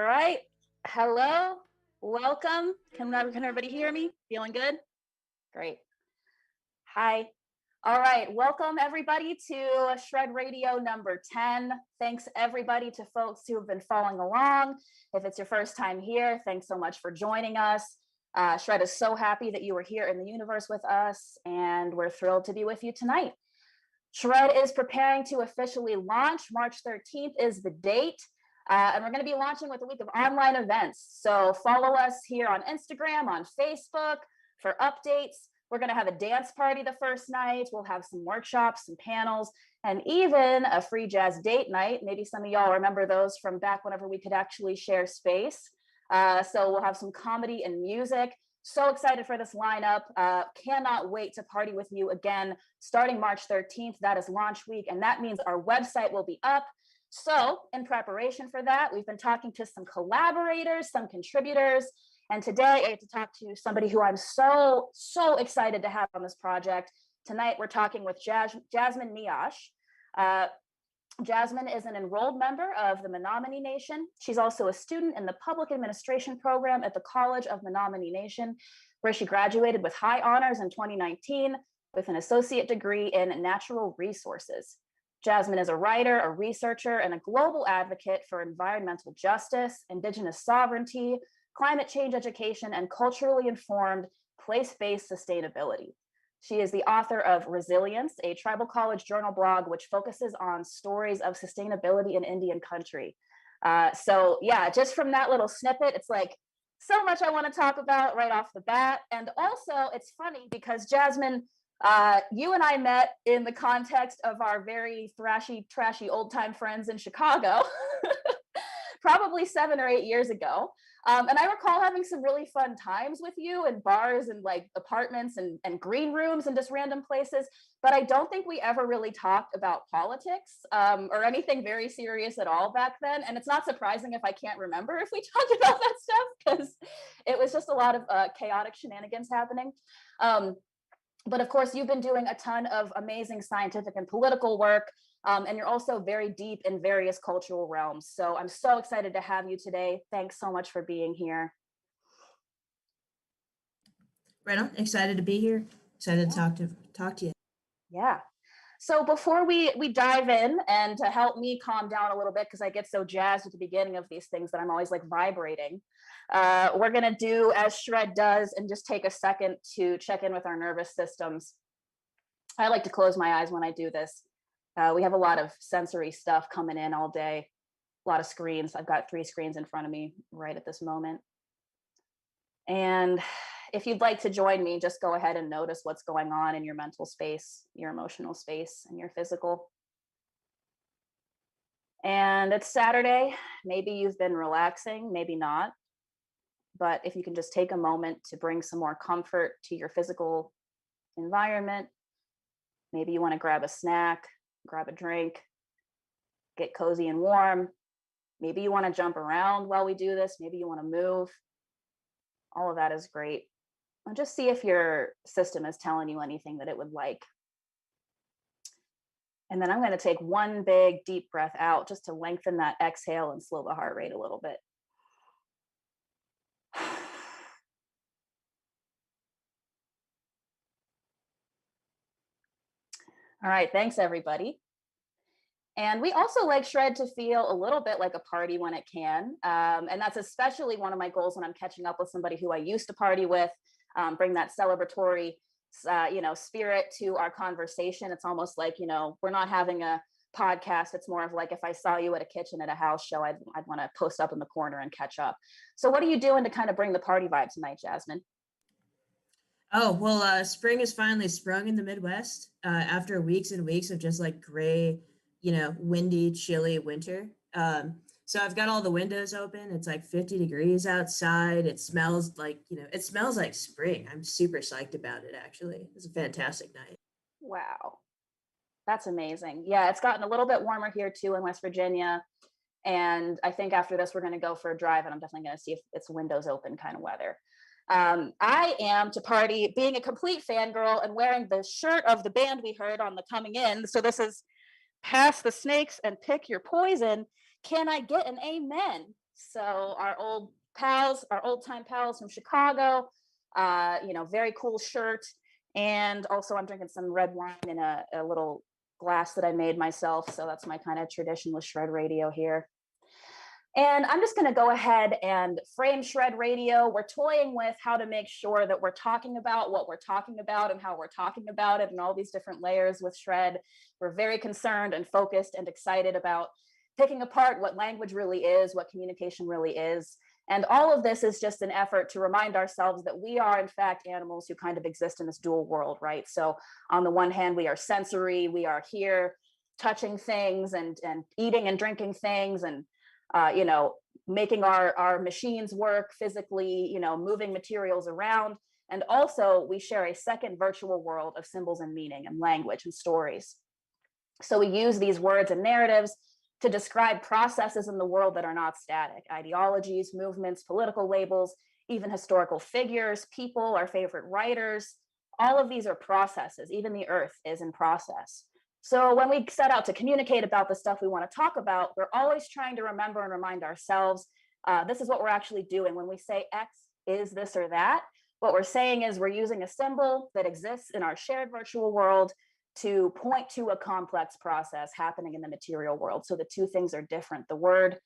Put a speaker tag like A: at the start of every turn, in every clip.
A: right. Hello. Welcome. Can everybody hear me? Feeling good? Great. Hi. All right. Welcome everybody to Shred Radio number 10. Thanks everybody to folks who have been following along. If it's your first time here, thanks so much for joining us. Shred is so happy that you were here in the universe with us, and we're thrilled to be with you tonight. Shred is preparing to officially launch. March 13th is the date. And we're going to be launching with a week of online events. So follow us here on Instagram, on Facebook for updates. We're going to have a dance party the first night. We'll have some workshops, some panels, and even a free jazz date night. Maybe some of y'all remember those from back whenever we could actually share space. So we'll have some comedy and music. So excited for this lineup. Cannot wait to party with you again starting March 13th. That is launch week, and that means our website will be up. So in preparation for that, we've been talking to some collaborators, some contributors, and today I get to talk to somebody who I'm so excited to have on this project. Tonight, we're talking with Jasmine Neosh. Jasmine is an enrolled member of the Menominee Nation. She's also a student in the Public Administration program at the College of Menominee Nation, where she graduated with high honors in 2019 with an associate degree in natural resources. Jasmine is a writer, a researcher, and a global advocate for environmental justice, Indigenous sovereignty, climate change education, and culturally informed place-based sustainability. She is the author of Rezilience, a tribal college journal blog which focuses on stories of sustainability in Indian country. So yeah, just from that little snippet, it's like so much I want to talk about right off the bat. And also it's funny because Jasmine, you and I met in the context of our very trashy old time friends in Chicago, probably 7 or 8 years ago. And I recall having some really fun times with you in bars and like apartments and green rooms and just random places. But I don't think we ever really talked about politics or anything very serious at all back then. And it's not surprising if I can't remember if we talked about that stuff, because it was just a lot of chaotic shenanigans happening. But of course, you've been doing a ton of amazing scientific and political work, and you're also very deep in various cultural realms. So I'm so excited to have you today. Thanks so much for being here.
B: Right on. Excited to be here. Excited to talk to you.
A: Yeah. So before we dive in, and to help me calm down a little bit, because I get so jazzed at the beginning of these things that I'm always like vibrating, we're going to do as Shred does and just take a second to check in with our nervous systems. I like to close my eyes when I do this. We have a lot of sensory stuff coming in all day, a lot of screens. I've got 3 screens in front of me right at this moment. And if you'd like to join me, just go ahead and notice what's going on in your mental space, your emotional space, and your physical. And it's Saturday. Maybe you've been relaxing, maybe not. But if you can just take a moment to bring some more comfort to your physical environment, maybe you want to grab a snack, grab a drink, get cozy and warm. Maybe you want to jump around while we do this. Maybe you want to move. All of that is great. And just see if your system is telling you anything that it would like. And then I'm going to take one big deep breath out just to lengthen that exhale and slow the heart rate a little bit. All right, thanks everybody. And we also like Shred to feel a little bit like a party when it can. And that's especially one of my goals when I'm catching up with somebody who I used to party with, bring that celebratory, spirit to our conversation. It's almost like, we're not having a podcast. It's more of like if I saw you at a kitchen at a house show, I'd want to post up in the corner and catch up. So what are you doing to kind of bring the party vibe tonight, Jasmine?
B: Oh, well, spring has finally sprung in the Midwest after weeks and weeks of just like gray, windy, chilly winter. So I've got all the windows open. It's like 50 degrees outside. It smells like, spring. I'm super psyched about it, actually. It's a fantastic night.
A: Wow. That's amazing. Yeah, it's gotten a little bit warmer here too in West Virginia. And I think after this, we're going to go for a drive, and I'm definitely going to see if it's windows open kind of weather. I am to party being a complete fangirl and wearing the shirt of the band we heard on the coming in. So this is Pass the Snakes and Pick Your Poison. Can I get an amen? So our old pals, our old time pals from Chicago, very cool shirt. And also I'm drinking some red wine in a little glass that I made myself. So that's my kind of tradition with Shred Radio here. And I'm just going to go ahead and frame Shred Radio. We're toying with how to make sure that we're talking about what we're talking about and how we're talking about it and all these different layers with Shred. We're very concerned and focused and excited about picking apart what language really is, what communication really is. And all of this is just an effort to remind ourselves that we are, in fact, animals who kind of exist in this dual world, right? So on the one hand, we are sensory, we are here touching things and eating and drinking things and making our machines work physically, moving materials around. And also we share a second virtual world of symbols and meaning and language and stories. So we use these words and narratives to describe processes in the world that are not static: ideologies, movements, political labels, even historical figures, people, our favorite writers. All of these are processes. Even the earth is in process. So when we set out to communicate about the stuff we want to talk about, we're always trying to remember and remind ourselves, this is what we're actually doing. When we say X is this or that, what we're saying is we're using a symbol that exists in our shared virtual world to point to a complex process happening in the material world. So the two things are different. The word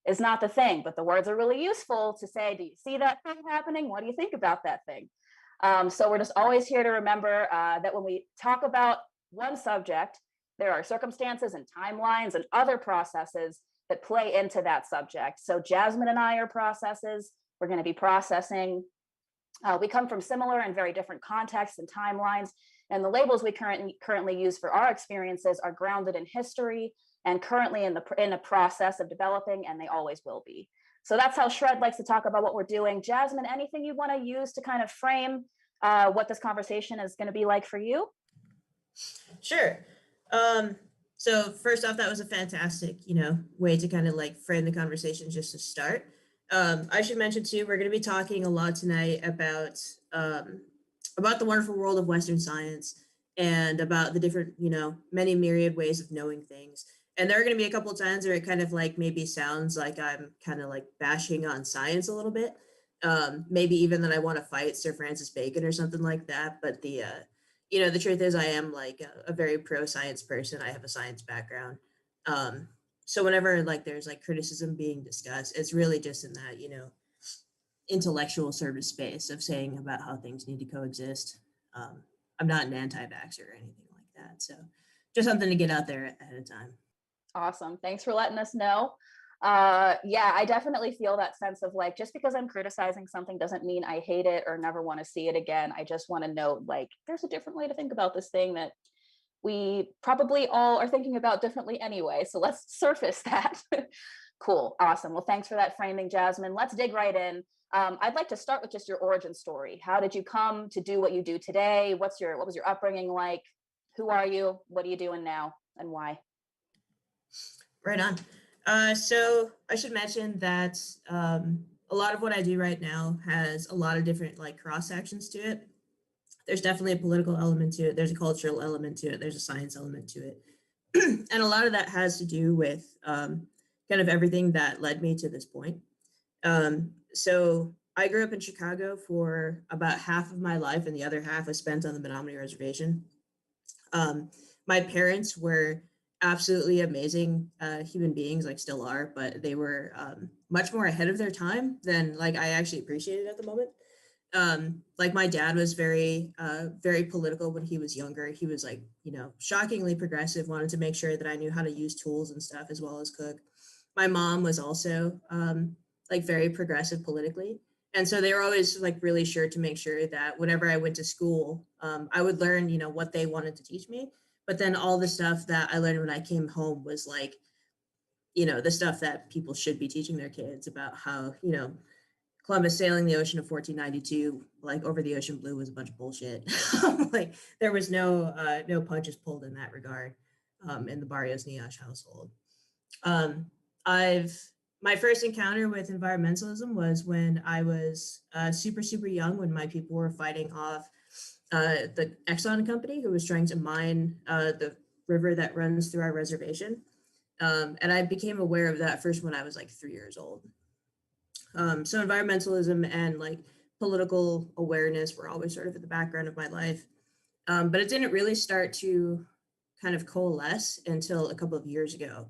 A: is not the thing, but the words are really useful to say, do you see that thing happening? What do you think about that thing? So we're just always here to remember that when we talk about one subject, there are circumstances and timelines and other processes that play into that subject. So Jasmine and I are processes. We're going to be processing. We come from similar and very different contexts and timelines. And the labels we currently use for our experiences are grounded in history and currently in a process of developing, and they always will be. So that's how Shred likes to talk about what we're doing. Jasmine, anything you want to use to kind of frame what this conversation is going to be like for you?
B: Sure. So first off, that was a fantastic, way to kind of like frame the conversation just to start. I should mention too, we're going to be talking a lot tonight about the wonderful world of Western science and about the different, many myriad ways of knowing things. And there are going to be a couple of times where it kind of like maybe sounds like I'm kind of like bashing on science a little bit. Maybe even that I want to fight Sir Francis Bacon or something like that. But the truth is I am like a very pro science person. I have a science background. So whenever like there's like criticism being discussed, it's really just in that, intellectual sort of space of saying about how things need to coexist. I'm not an anti-vaxxer or anything like that. So just something to get out there ahead of time.
A: Awesome. Thanks for letting us know. Yeah, I definitely feel that sense of like, just because I'm criticizing something doesn't mean I hate it or never want to see it again. I just want to note like, there's a different way to think about this thing that we probably all are thinking about differently anyway. So let's surface that. Cool. Awesome. Well, thanks for that framing, Jasmine. Let's dig right in. I'd like to start with just your origin story. How did you come to do what you do today? What was your upbringing like? Who are you? What are you doing now and why?
B: Right on. So I should mention that a lot of what I do right now has a lot of different like cross sections to it. There's definitely a political element to it. There's a cultural element to it. There's a science element to it. And a lot of that has to do with kind of everything that led me to this point. So I grew up in Chicago for about half of my life, and the other half I spent on the Menominee Reservation. My parents were absolutely amazing human beings, like still are, but they were much more ahead of their time than like I actually appreciated at the moment. Like my dad was very political when he was younger. He was like, shockingly progressive, wanted to make sure that I knew how to use tools and stuff as well as cook. My mom was also like very progressive politically. And so they were always like really sure to make sure that whenever I went to school, I would learn, what they wanted to teach me. But then all the stuff that I learned when I came home was like, the stuff that people should be teaching their kids about how, Columbus sailing the ocean of 1492, like over the ocean blue, was a bunch of bullshit. Like there was no punches pulled in that regard in the Barrios Neosh household. My first encounter with environmentalism was when I was super young, when my people were fighting off the Exxon company, who was trying to mine the river that runs through our reservation. And I became aware of that first when I was like 3 years old. So environmentalism and like political awareness were always sort of at the background of my life. But it didn't really start to kind of coalesce until a couple of years ago,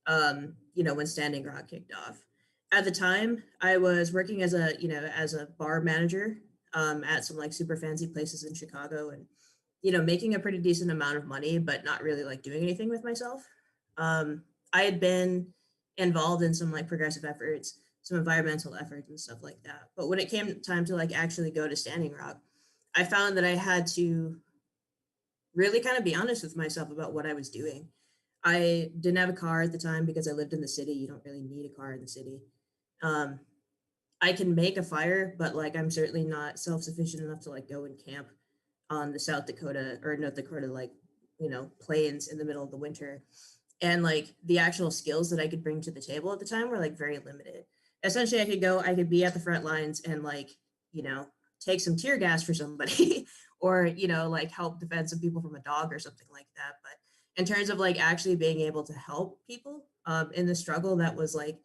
B: when Standing Rock kicked off. At the time, I was working as a bar manager at some like super fancy places in Chicago, and making a pretty decent amount of money, but not really like doing anything with myself. Um, I had been involved in some like progressive efforts, some environmental efforts and stuff like that. But when it came time to like actually go to Standing Rock, I found that I had to really kind of be honest with myself about what I was doing. I didn't have a car at the time because I lived in the city. You don't really need a car in the city. Um, I can make a fire, but like I'm certainly not self-sufficient enough to like go and camp on the South Dakota or North Dakota like plains in the middle of the winter. And like the actual skills that I could bring to the table at the time were like very limited. Essentially, I could be at the front lines and like you know take some tear gas for somebody, or like help defend some people from a dog or something like that. But in terms of like actually being able to help people in the struggle that was like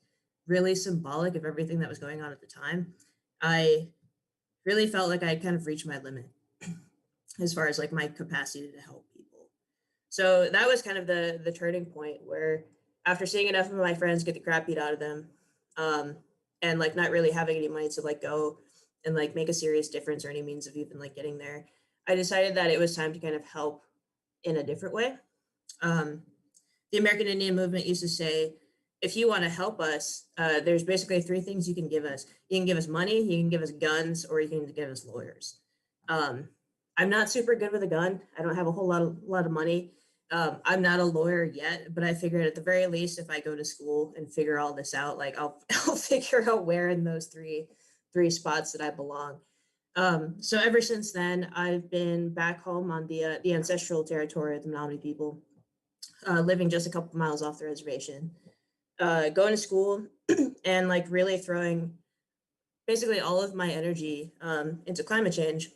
B: really symbolic of everything that was going on at the time, I really felt like I had kind of reached my limit as far as like my capacity to help people. So that was kind of the turning point where after seeing enough of my friends get the crap beat out of them, um, and like not really having any money to like go and like make a serious difference or any means of even like getting there, I decided that it was time to kind of help in a different way. Um, the American Indian movement used to say, if you want to help us, there's basically three things you can give us. You can give us money, you can give us guns, or you can give us lawyers. Um, I'm not super good with a gun. I don't have a whole lot of money. I'm not a lawyer yet, but I figured at the very least, if I go to school and figure all this out, like I'll figure out where in those three spots that I belong. So ever since then, I've been back home on the ancestral territory of the Menominee people, living just a couple miles off the reservation, going to school and like really throwing basically all of my energy into climate change,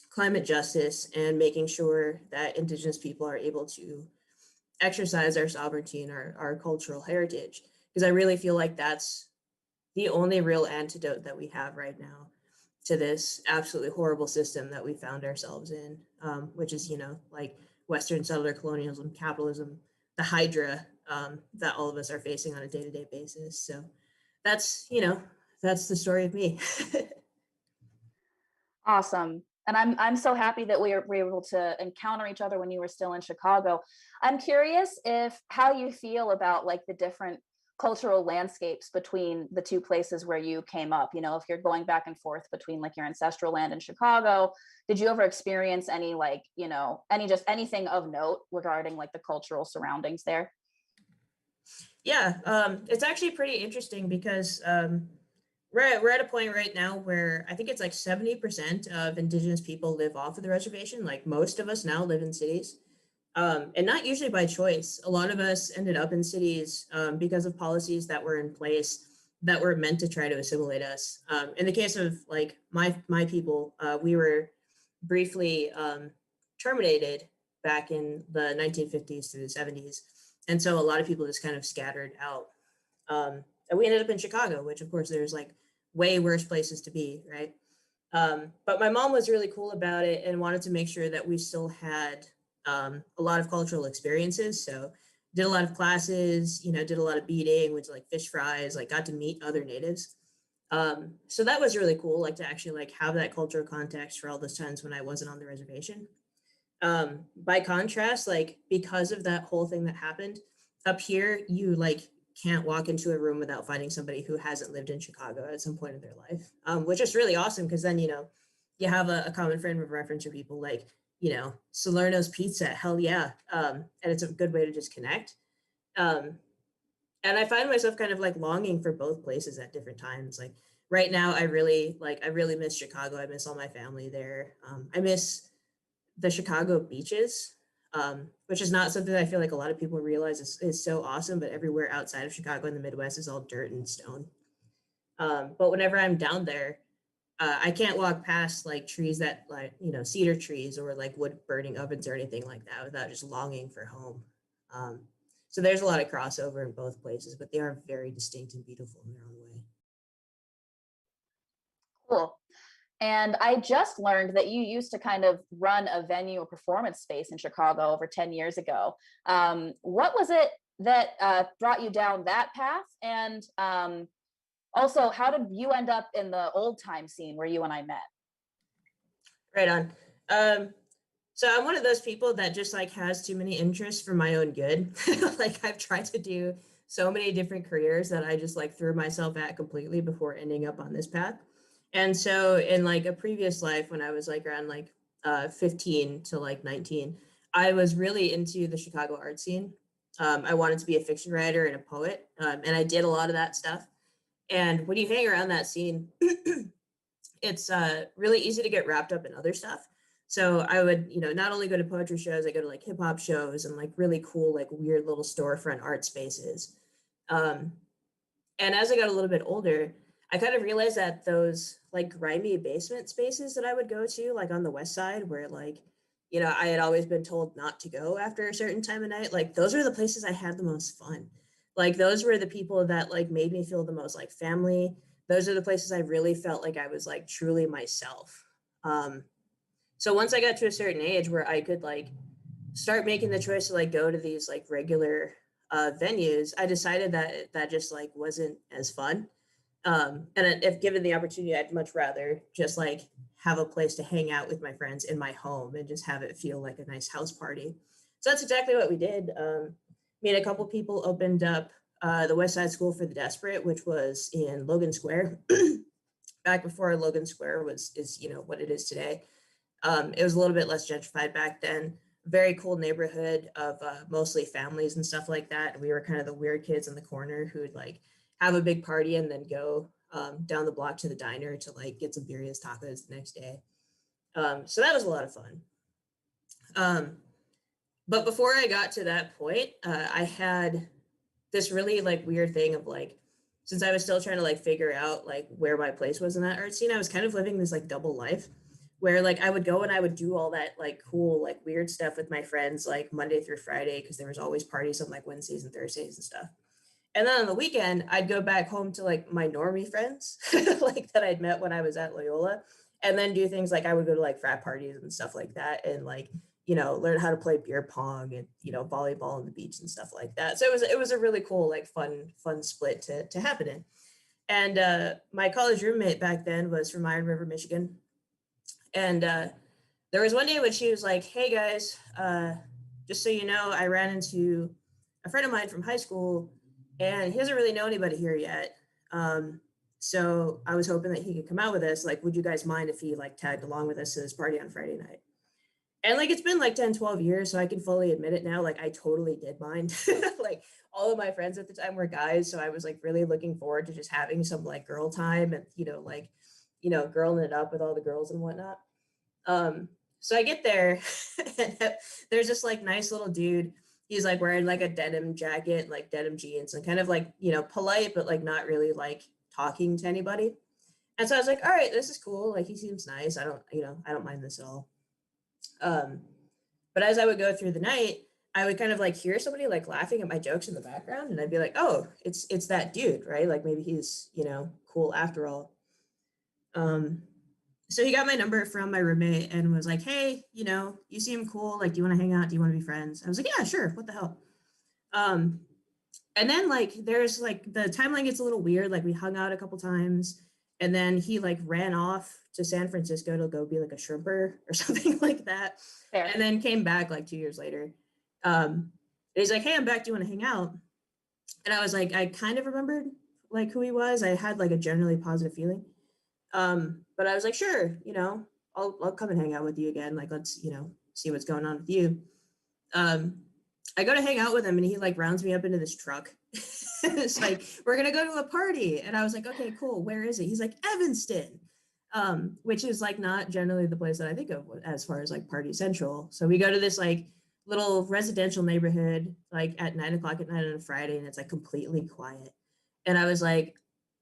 B: climate justice, and making sure that Indigenous people are able to exercise our sovereignty and our cultural heritage. Because I really feel like that's the only real antidote that we have right now to this absolutely horrible system that we found ourselves in, which is, like Western settler colonialism, capitalism, the hydra that all of us are facing on a day to day basis. So that's, that's the story of me.
A: Awesome. And I'm so happy that we were able to encounter each other when you were still in Chicago. I'm curious if how you feel about like the different cultural landscapes between the two places where you came up. If you're going back and forth between like your ancestral land in Chicago, did you ever experience any like, any just anything of note regarding like the cultural surroundings there?
B: Yeah, it's actually pretty interesting because we're at a point right now where I think it's like 70% of Indigenous people live off of the reservation. Like most of us now live in cities, and not usually by choice. A lot of us ended up in cities because of policies that were in place that were meant to try to assimilate us. In the case of like my people, we were briefly terminated back in the 1950s through the 70s, and so a lot of people just kind of scattered out. And we ended up in Chicago, which of course there's like way worse places to be, right? But my mom was really cool about it and wanted to make sure that we still had a lot of cultural experiences. So did a lot of classes, did a lot of beading, which like fish fries, like got to meet other natives. So that was really cool, like to actually like have that cultural context for all those times when I wasn't on the reservation. By contrast, like because of that whole thing that happened up here, you like can't walk into a room without finding somebody who hasn't lived in Chicago at some point in their life, which is really awesome because then you have a common frame of reference for people like Salerno's Pizza, hell yeah, and it's a good way to just connect. Um, and I find myself kind of like longing for both places at different times. Like right now, I really miss Chicago. I miss all my family there. I miss the Chicago beaches, which is not something I feel like a lot of people realize is so awesome, but everywhere outside of Chicago in the Midwest is all dirt and stone. But whenever I'm down there, I can't walk past like trees that like, cedar trees or like wood burning ovens or anything like that without just longing for home. Um, so there's a lot of crossover in both places, but they are very distinct and beautiful in their own way.
A: And I just learned that you used to kind of run a venue, a performance space in Chicago over 10 years ago. What was it that brought you down that path? And also, how did you end up in the old time scene where you and I met?
B: Right on. So I'm one of those people that just like has too many interests for my own good. Like I've tried to do so many different careers that I just like threw myself at completely before ending up on this path. And so in like a previous life when I was like around like 15 to like 19, I was really into the Chicago art scene. I wanted to be a fiction writer and a poet, and I did a lot of that stuff. And when you hang around that scene, it's really easy to get wrapped up in other stuff. So I would, not only go to poetry shows, I go to like hip hop shows and like really cool, like weird little storefront art spaces. Um, and as I got a little bit older, I kind of realized that those like grimy basement spaces that I would go to, like on the west side, where like, I had always been told not to go after a certain time of night, like those were the places I had the most fun. Like those were the people that like made me feel the most like family. Those are the places I really felt like I was like truly myself. Um, so once I got to a certain age where I could like start making the choice to like go to these like regular venues, I decided that that just like wasn't as fun. And if given the opportunity, I'd much rather just like have a place to hang out with my friends in my home and just have it feel like a nice house party. So that's exactly what we did. Me and a couple people opened up the West Side School for the Desperate, which was in Logan Square, back before Logan Square is what it is today. It was a little bit less gentrified back then. Very cool neighborhood of mostly families and stuff like that. And we were kind of the weird kids in the corner who would like have a big party and then go down the block to the diner to like get some birrias tacos the next day. So that was a lot of fun. Um, but before I got to that point, I had this really like weird thing of like, since I was still trying to like figure out like where my place was in that art scene, I was kind of living this like double life where like I would go and I would do all that like cool like weird stuff with my friends like Monday through Friday because there was always parties on like Wednesdays and Thursdays and stuff. And then on the weekend, I'd go back home to like my normie friends, like that I'd met when I was at Loyola, and then do things like I would go to like frat parties and stuff like that, and like learn how to play beer pong and volleyball on the beach and stuff like that. So it was a really cool like fun split to happen in. And my college roommate back then was from Iron River, Michigan, and there was one day when she was like, "Hey guys, just so you know, I ran into a friend of mine from high school, and he doesn't really know anybody here yet. So I was hoping that he could come out with us. Like, would you guys mind if he like tagged along with us to this party on Friday night?" And like it's been like 10, 12 years, so I can fully admit it now. Like I totally did mind. Like all of my friends at the time were guys, so I was like really looking forward to just having some like girl time and girling it up with all the girls and whatnot. So I get there, and there's this like nice little dude. He's like wearing like a denim jacket, like denim jeans, and kind of like polite, but like not really like talking to anybody. And so I was like, all right, this is cool. Like he seems nice. I don't mind this at all. Um, but as I would go through the night, I would kind of like hear somebody like laughing at my jokes in the background, and I'd be like, oh, it's that dude, right? Like maybe he's cool after all. Um, so he got my number from my roommate and was like, hey, you seem cool. Like, do you want to hang out? Do you want to be friends? I was like, yeah, sure. What the hell? Um, and then like there's like the timeline gets a little weird. Like we hung out a couple times, and then he like ran off to San Francisco to go be like a shrimper or something like that.
A: Fair.
B: And then came back like 2 years later. And he's like, hey, I'm back. Do you want to hang out? And I was like, I kind of remembered like who he was. I had like a generally positive feeling. But I was like, sure, I'll come and hang out with you again. Like, let's, see what's going on with you. Um, I go to hang out with him and he like rounds me up into this truck. It's like, we're going to go to a party. And I was like, okay, cool. Where is it? He's like, Evanston, which is like not generally the place that I think of as far as like party central. So we go to this like little residential neighborhood, like at 9 o'clock at night on a Friday, and it's like completely quiet. And I was like,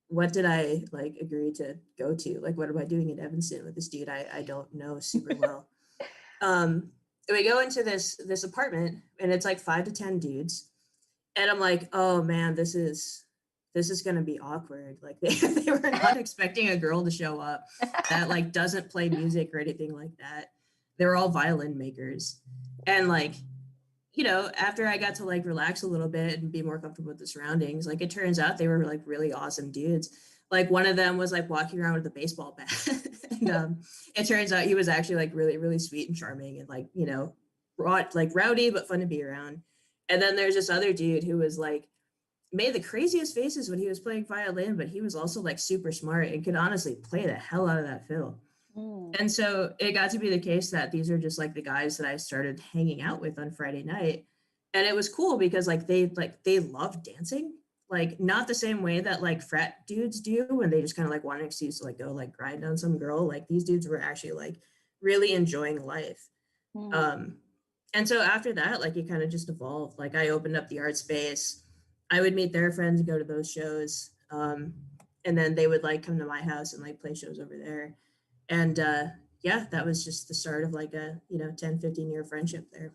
B: what did I like agree to go to? Like, what am I doing in Evanston with this dude I don't know super well? We go into this apartment and it's like 5 to 10 dudes. And I'm like, oh man, this is this is going to be awkward. Like they were not expecting a girl to show up that like doesn't play music or anything like that. They were all violin makers. And like, you know, after I got to like relax a little bit and be more comfortable with the surroundings, like it turns out they were like really awesome dudes. Like one of them was like walking around with a baseball bat. And it turns out he was actually like really, really sweet and charming and like, you know, like rowdy, but fun to be around. And then there's this other dude who was like, made the craziest faces when he was playing violin, but he was also like super smart and could honestly play the hell out of that fiddle. And so it got to be the case that these are just like the guys that I started hanging out with on Friday night. And it was cool because like they love dancing, like not the same way that like frat dudes do when they just kind of like want an excuse to like go like grind on some girl. Like these dudes were actually like really enjoying life. And so after that, like it kind of just evolved. Like I opened up the art space. I would meet their friends and go to those shows. And then they would like come to my house and like play shows over there. And yeah, that was just the start of like a, you know, 10-15 year friendship there.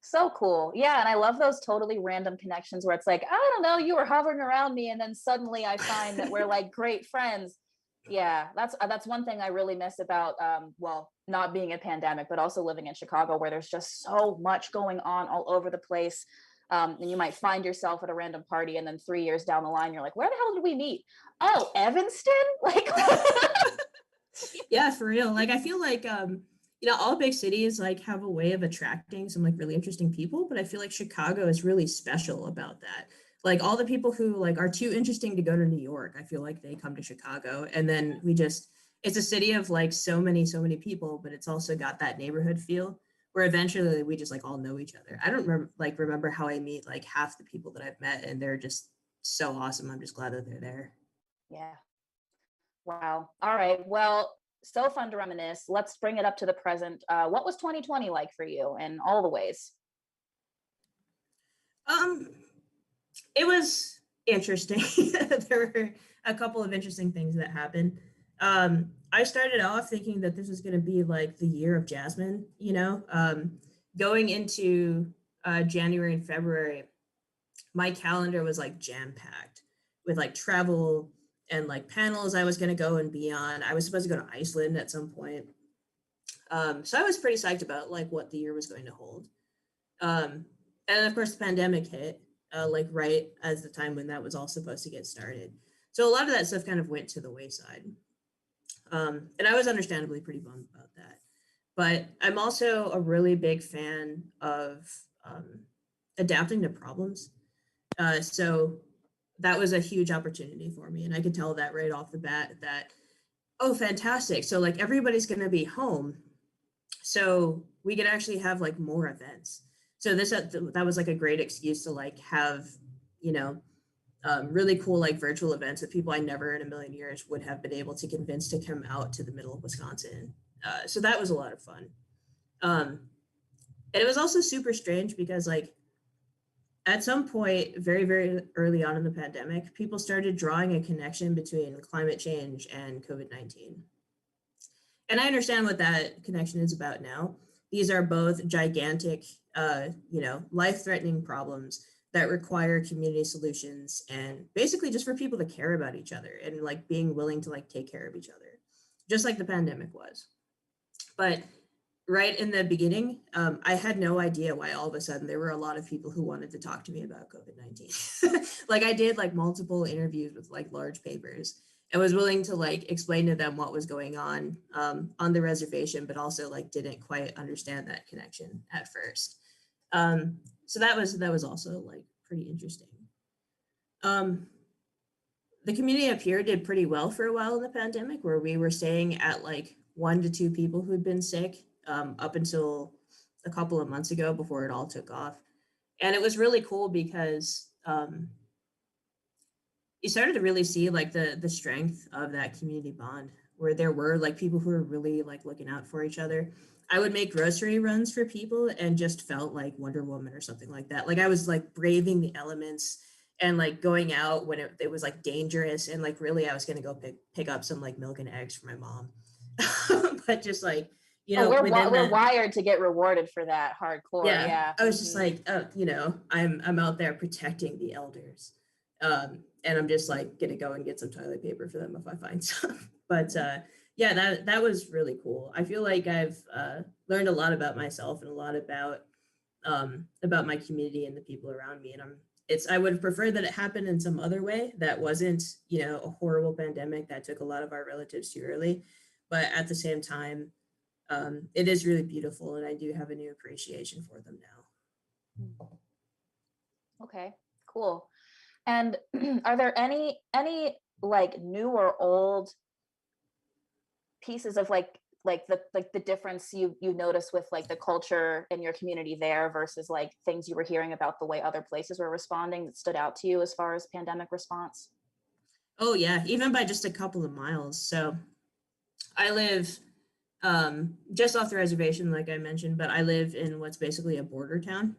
A: So cool. Yeah. And I love those totally random connections where it's like, I don't know, you were hovering around me and then suddenly I find that we're like great friends. Yeah, that's one thing I really miss about well, not being a pandemic, but also living in Chicago where there's just so much going on all over the place. And you might find yourself at a random party and then 3 years down the line, you're like, where the hell did we meet? Oh, Evanston? Like
B: Yeah, for real. Like I feel like you know, all big cities like have a way of attracting some like really interesting people, but I feel like Chicago is really special about that. Like all the people who like are too interesting to go to New York, I feel like they come to Chicago. And then we just, it's a city of like so many people, but it's also got that neighborhood feel where eventually we just like all know each other. I don't remember how I meet like half the people that I've met, and they're just so awesome. I'm just glad that they're there.
A: yeah. Wow. All right. Well, so fun to reminisce. Let's bring it up to the present. What was 2020 like for you in all the ways?
B: Um, it was interesting. There were a couple of interesting things that happened. I started off thinking that this was going to be like the year of Jasmine, you know, going into January and February, my calendar was like jam packed with like travel and like panels I was going to go and be on. I was supposed to go to Iceland at some point. So I was pretty psyched about like what the year was going to hold. Um, and of course, the pandemic hit like right as the time when that was all supposed to get started. So a lot of that stuff kind of went to the wayside. And I was understandably pretty bummed about that. But I'm also a really big fan of adapting to problems. So that was a huge opportunity for me. And I could tell that right off the bat that, oh, fantastic. So like everybody's going to be home. So we could actually have like more events. So that was like a great excuse to like have, you know, really cool like virtual events that people I never in a million years would have been able to convince to come out to the middle of Wisconsin. So that was a lot of fun. And it was also super strange because like at some point very, very early on in the pandemic, people started drawing a connection between climate change and COVID-19. And I understand what that connection is about now. These are both gigantic, you know, life-threatening problems that require community solutions and basically just for people to care about each other and like being willing to like take care of each other, just like the pandemic was. But right in the beginning, I had no idea why all of a sudden there were a lot of people who wanted to talk to me about COVID-19. Like I did like multiple interviews with like large papers and was willing to like explain to them what was going on the reservation, but also like didn't quite understand that connection at first. So that was also like pretty interesting. Um, the community up here did pretty well for a while in the pandemic, where we were staying at like 1 to 2 people who'd been sick up until a couple of months ago before it all took off. And it was really cool because you started to really see like the strength of that community bond, where there were like people who were really like looking out for each other. I would make grocery runs for people and just felt like Wonder Woman or something like that. Like I was like braving the elements and like going out when it was like dangerous and like really I was going to go pick up some like milk and eggs for my mom. But just like, you know,
A: we're wired to get rewarded for that hardcore. Yeah.
B: I was just like, you know, I'm out there protecting the elders. and I'm just like gonna go and get some toilet paper for them if I find some. But yeah, that was really cool. I feel like I've learned a lot about myself and a lot about my community and the people around me. And I would have preferred that it happened in some other way that wasn't, a horrible pandemic that took a lot of our relatives too early. But at the same time, it is really beautiful, and I do have a new appreciation for them now.
A: Okay, cool. And are there any like new or old pieces of like the difference you notice with like the culture in your community there versus like things you were hearing about the way other places were responding that stood out to you as far as pandemic response?
B: Oh yeah, even by just a couple of miles. So I live just off the reservation, like I mentioned, but I live in what's basically a border town.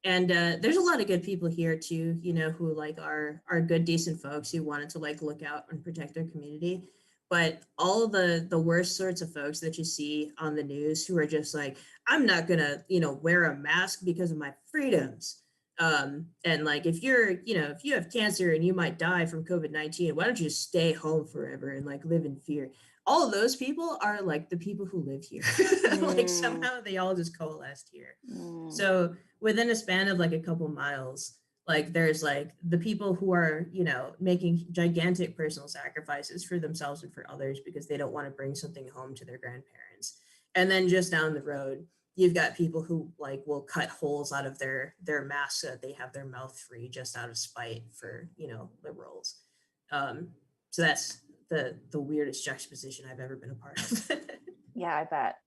B: And there's a lot of good people here too, who like are good, decent folks who wanted to like look out and protect their community. But all the worst sorts of folks that you see on the news who are just like, I'm not gonna, wear a mask because of my freedoms. And like if you have cancer and you might die from COVID-19, why don't you just stay home forever and like live in fear? All of those people are like the people who live here. Like somehow they all just coalesced here. So within a span of like a couple miles, like there's like the people who are, making gigantic personal sacrifices for themselves and for others because they don't want to bring something home to their grandparents. And then just down the road, you've got people who like will cut holes out of their masks so that they have their mouth free just out of spite for, liberals. So that's the weirdest juxtaposition I've ever been a part of.
A: Yeah, I bet.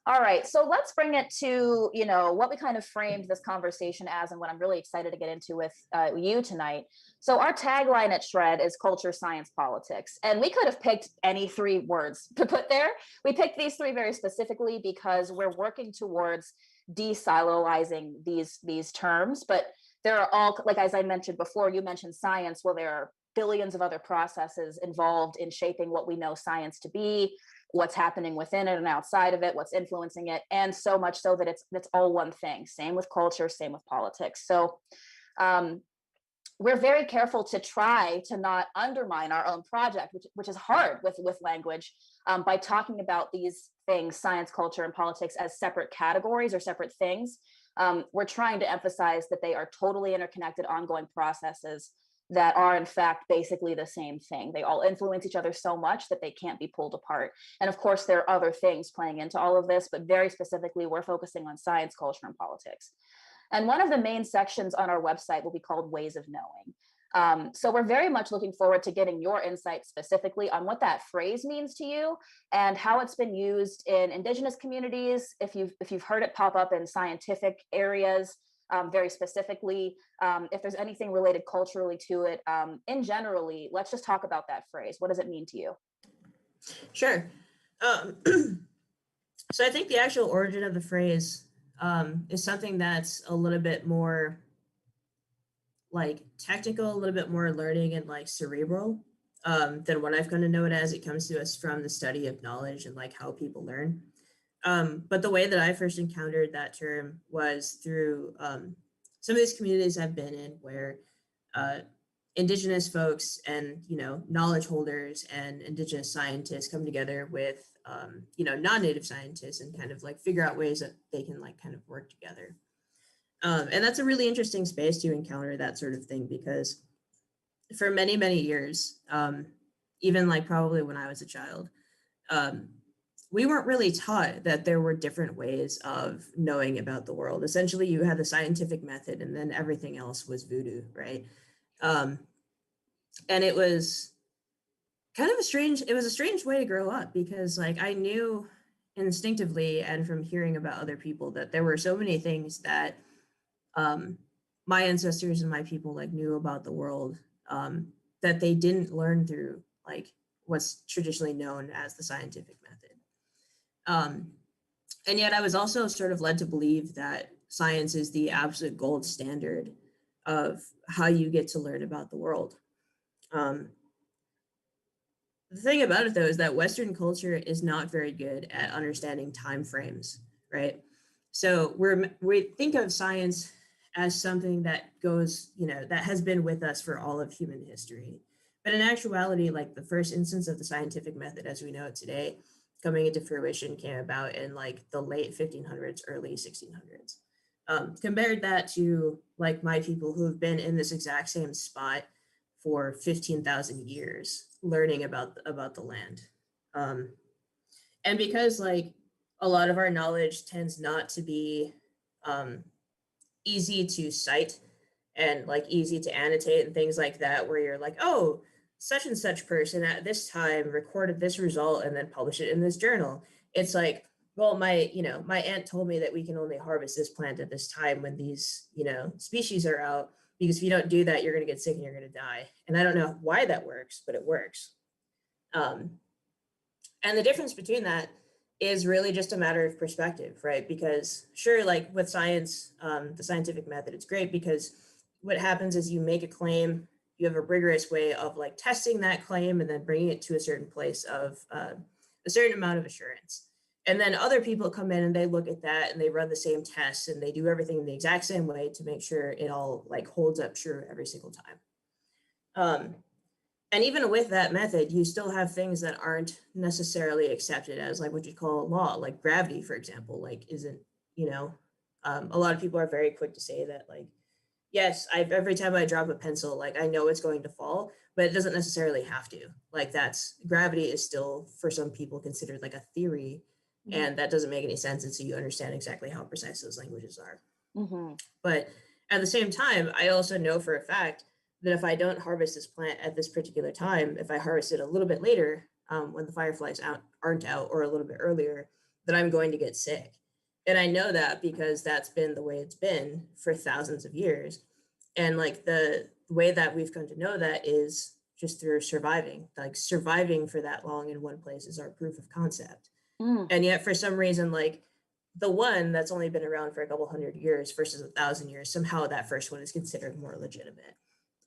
A: All right, so let's bring it to what we kind of framed this conversation as, and what I'm really excited to get into with you tonight. So our tagline at Shred is culture, science, politics, and we could have picked any three words to put there. We picked these three very specifically because we're working towards de-siloizing these terms, but there are all, like as I mentioned before, you mentioned science. Well, there are billions of other processes involved in shaping what we know science to be, what's happening within it and outside of it, what's influencing it, and so much so that it's all one thing. Same with culture, same with politics. So we're very careful to try to not undermine our own project, which is hard with language, by talking about these things, science, culture, and politics, as separate categories or separate things. We're trying to emphasize that they are totally interconnected, ongoing processes that are in fact basically the same thing. They all influence each other so much that they can't be pulled apart. And of course, there are other things playing into all of this, but very specifically, we're focusing on science, culture, and politics. And one of the main sections on our website will be called Ways of Knowing. So we're very much looking forward to getting your insight specifically on what that phrase means to you and how it's been used in Indigenous communities, if you've heard it pop up in scientific areas, very specifically, if there's anything related culturally to it. In generally, let's just talk about that phrase. What does it mean to you?
B: Sure. So I think the actual origin of the phrase is something that's a little bit more like technical, a little bit more learning and like cerebral than what I've come to know it as. It comes to us from the study of knowledge and like how people learn. But the way that I first encountered that term was through some of these communities I've been in where Indigenous folks and, knowledge holders and Indigenous scientists come together with, non-native scientists and kind of like figure out ways that they can like kind of work together. And that's a really interesting space to encounter that sort of thing because for many, many years, even like probably when I was a child, we weren't really taught that there were different ways of knowing about the world. Essentially, you had the scientific method and then everything else was voodoo, right? And it was kind of a strange way to grow up because like I knew instinctively and from hearing about other people that there were so many things that my ancestors and my people like knew about the world that they didn't learn through like what's traditionally known as the scientific method. And yet I was also sort of led to believe that science is the absolute gold standard of how you get to learn about the world. The thing about it though is that Western culture is not very good at understanding time frames, right? So we think of science as something that goes, that has been with us for all of human history. But in actuality, like the first instance of the scientific method as we know it today coming into fruition came about in like the late 1500s, early 1600s. Compared that to like my people who have been in this exact same spot for 15,000 years learning about the land. Um, and because like a lot of our knowledge tends not to be um, easy to cite and like easy to annotate and things like that, where you're like, oh, such and such person at this time recorded this result and then published it in this journal. It's like, well, my aunt told me that we can only harvest this plant at this time when these, species are out, because if you don't do that, you're going to get sick and you're going to die. And I don't know why that works, but it works. Um, and the difference between that is really just a matter of perspective, right? Because sure, like with science, the scientific method, it's great because what happens is you make a claim, you have a rigorous way of like testing that claim and then bringing it to a certain place of a certain amount of assurance. And then other people come in and they look at that and they run the same tests and they do everything in the exact same way to make sure it all like holds up true every single time. And even with that method, you still have things that aren't necessarily accepted as like what you call a law, like gravity, for example, like isn't, a lot of people are very quick to say that like, yes, every time I drop a pencil, like I know it's going to fall, but it doesn't necessarily have to. Like that's gravity is still for some people considered like a theory, and that doesn't make any sense until you understand exactly how precise those languages are.
A: Mm-hmm.
B: But at the same time, I also know for a fact that if I don't harvest this plant at this particular time, if I harvest it a little bit later, when the fireflies aren't out, or a little bit earlier, that I'm going to get sick. And I know that because that's been the way it's been for thousands of years. And like the way that we've come to know that is just through surviving. Like surviving for that long in one place is our proof of concept. And yet for some reason, like the one that's only been around for a couple hundred years versus 1,000 years, somehow that first one is considered more legitimate.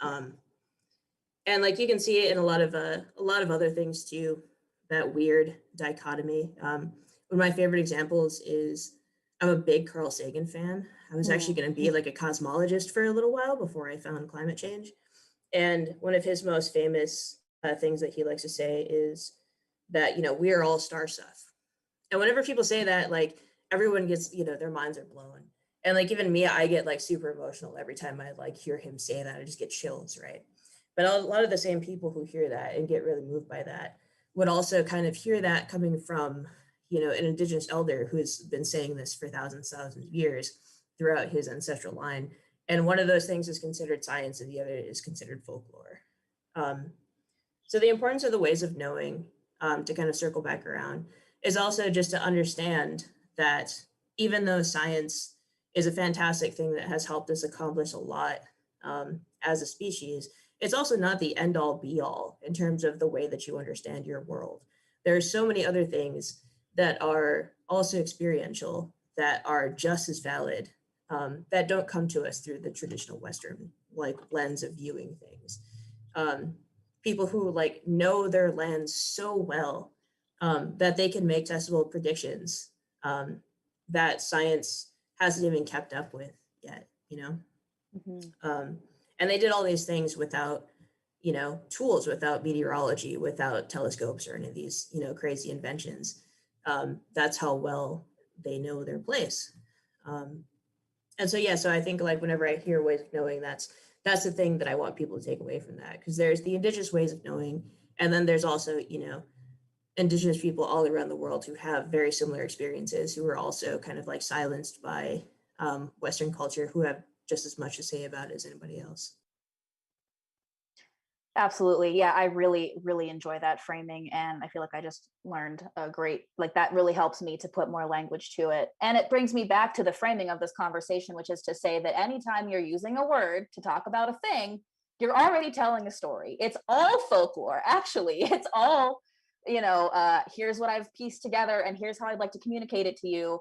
B: And like you can see it in a lot of other things too, that weird dichotomy. One of my favorite examples is I'm a big Carl Sagan fan. I was actually going to be like a cosmologist for a little while before I found climate change. And one of his most famous things that he likes to say is that, we are all star stuff. And whenever people say that, like everyone gets, their minds are blown. And like even me, I get like super emotional every time I like hear him say that. I just get chills, right? But a lot of the same people who hear that and get really moved by that would also kind of hear that coming from, an Indigenous elder who's been saying this for thousands of years throughout his ancestral line. And one of those things is considered science and the other is considered folklore. So the importance of the ways of knowing, to kind of circle back around, is also just to understand that even though science is a fantastic thing that has helped us accomplish a lot as a species, it's also not the end all be all in terms of the way that you understand your world. There are so many other things that are also experiential that are just as valid, that don't come to us through the traditional Western like lens of viewing things. People who like know their land so well that they can make testable predictions that science hasn't even kept up with yet, and they did all these things without, tools, without meteorology, without telescopes or any of these, crazy inventions. That's how well they know their place. And so, yeah, so I think like whenever I hear ways of knowing, that's the thing that I want people to take away from that, because there's the Indigenous ways of knowing, and then there's also, Indigenous people all around the world who have very similar experiences, who are also kind of like silenced by Western culture, who have just as much to say about it as anybody else.
A: Absolutely. Yeah, I really, really enjoy that framing. And I feel like I just learned a great, like that really helps me to put more language to it. And it brings me back to the framing of this conversation, which is to say that anytime you're using a word to talk about a thing, you're already telling a story. It's all folklore, actually. It's all, here's what I've pieced together and here's how I'd like to communicate it to you.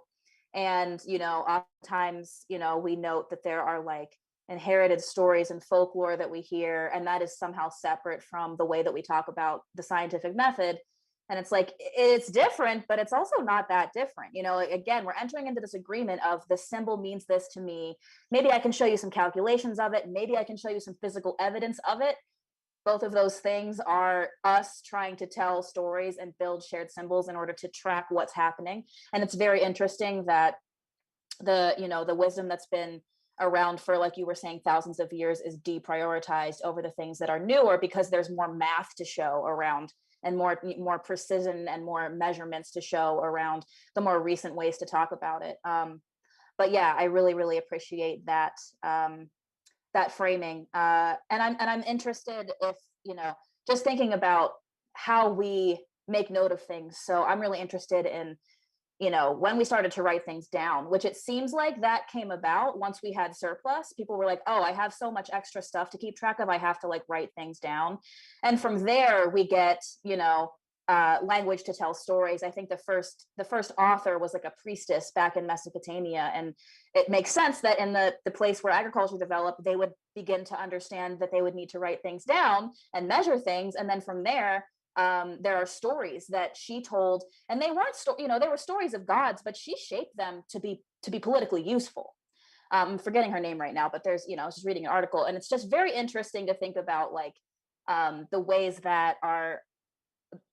A: And, oftentimes, we note that there are like inherited stories and folklore that we hear, and that is somehow separate from the way that we talk about the scientific method. And it's like, it's different, but it's also not that different. You know, again, we're entering into this agreement of this symbol means this to me. Maybe I can show you some calculations of it. Maybe I can show you some physical evidence of it. Both of those things are us trying to tell stories and build shared symbols in order to track what's happening. And it's very interesting that the wisdom that's been around for, like you were saying, thousands of years is deprioritized over the things that are newer because there's more math to show around, and more precision and more measurements to show around the more recent ways to talk about it. But yeah, I really appreciate that, that framing. And I'm interested if, just thinking about how we make note of things. So I'm really interested in, when we started to write things down, which it seems like that came about once we had surplus. People were like, oh, I have so much extra stuff to keep track of, I have to like write things down. And from there we get, language to tell stories. I think the first author was like a priestess back in Mesopotamia, and it makes sense that in the place where agriculture developed, they would begin to understand that they would need to write things down and measure things. And then from there, there are stories that she told, and they weren't they were stories of gods, but she shaped them to be politically useful. I'm forgetting her name right now, but there's, I was just reading an article, and it's just very interesting to think about, like, the ways that are,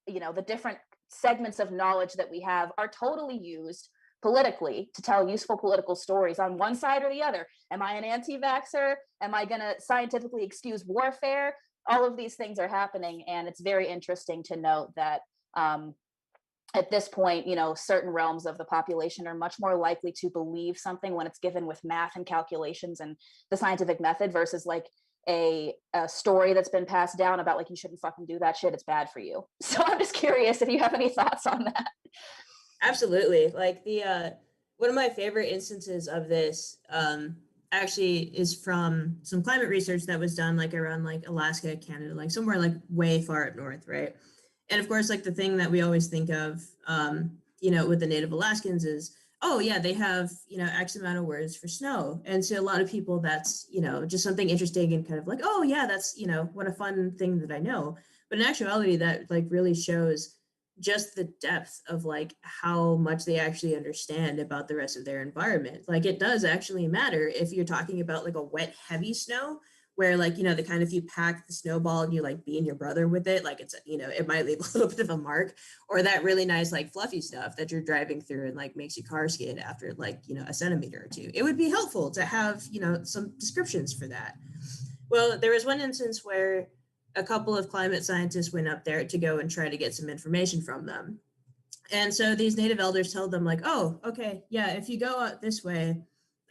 A: the different segments of knowledge that we have are totally used politically to tell useful political stories on one side or the other. Am I an anti-vaxxer? Am I going to scientifically excuse warfare? All of these things are happening, and it's very interesting to note that, at this point, certain realms of the population are much more likely to believe something when it's given with math and calculations and the scientific method versus like a story that's been passed down about, like, you shouldn't fucking do that shit, it's bad for you. So I'm just curious if you have any thoughts on that.
B: Absolutely. Like the one of my favorite instances of this actually is from some climate research that was done like around like Alaska, Canada, like somewhere like way far up north, right? And of course, like the thing that we always think of, with the Native Alaskans is, oh yeah, they have, X amount of words for snow. And so a lot of people, that's, just something interesting and kind of like, oh yeah, that's, what a fun thing that I know. But in actuality, that like really shows just the depth of like how much they actually understand about the rest of their environment. Like it does actually matter if you're talking about like a wet, heavy snow where like, the kind of, if you pack the snowball and you like being your brother with it, like it's, it might leave a little bit of a mark, or that really nice, like fluffy stuff that you're driving through and like makes your car skid after like, a centimeter or two. It would be helpful to have, some descriptions for that. Well, there was one instance where a couple of climate scientists went up there to go and try to get some information from them. And so these native elders told them like, oh, okay, yeah, if you go out this way,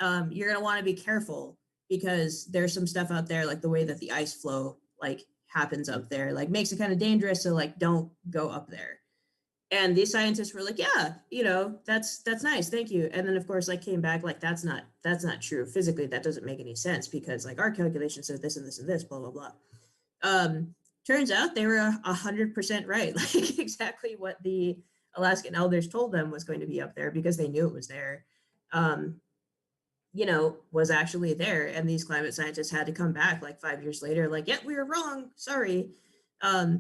B: you're going to want to be careful because there's some stuff out there, like the way that the ice flow like happens up there, like makes it kind of dangerous. So like, don't go up there. And these scientists were like, yeah, that's nice, thank you. And then of course, like came back like, that's not true. Physically, that doesn't make any sense because like our calculation says this and this and this, blah, blah, blah. Turns out they were 100% right. Like exactly what the Alaskan elders told them was going to be up there because they knew it was there, was actually there. And these climate scientists had to come back like 5 years later, like, yeah, we were wrong. Sorry. A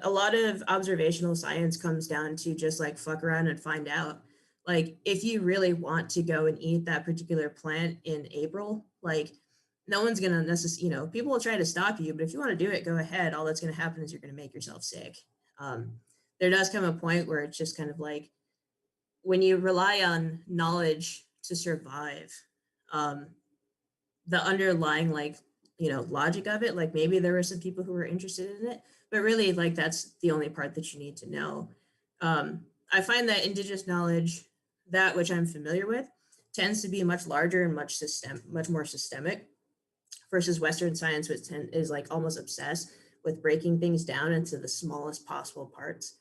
B: lot of observational science comes down to just like fuck around and find out. Like if you really want to go and eat that particular plant in April, like no one's going to necessarily, people will try to stop you, but if you want to do it, go ahead. All that's going to happen is you're going to make yourself sick. There does come a point where it's just kind of like when you rely on knowledge to survive, the underlying like, logic of it, like maybe there were some people who were interested in it, but really like that's the only part that you need to know. I find that indigenous knowledge, that which I'm familiar with, tends to be much larger and much more systemic versus Western science, which is like almost obsessed with breaking things down into the smallest possible parts.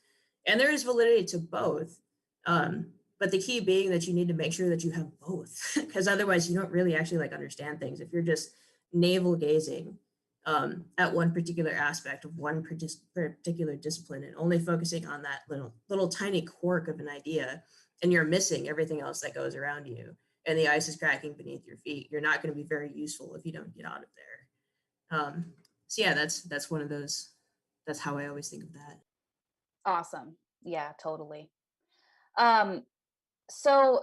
B: And there is validity to both. But the key being that you need to make sure that you have both, because otherwise you don't really actually like understand things. If you're just navel gazing at one particular aspect of one particular discipline and only focusing on that little tiny quirk of an idea, and you're missing everything else that goes around you, and the ice is cracking beneath your feet, you're not going to be very useful if you don't get out of there. So yeah, that's one of those. That's how I always think of that.
A: Awesome. Yeah, totally. Um, so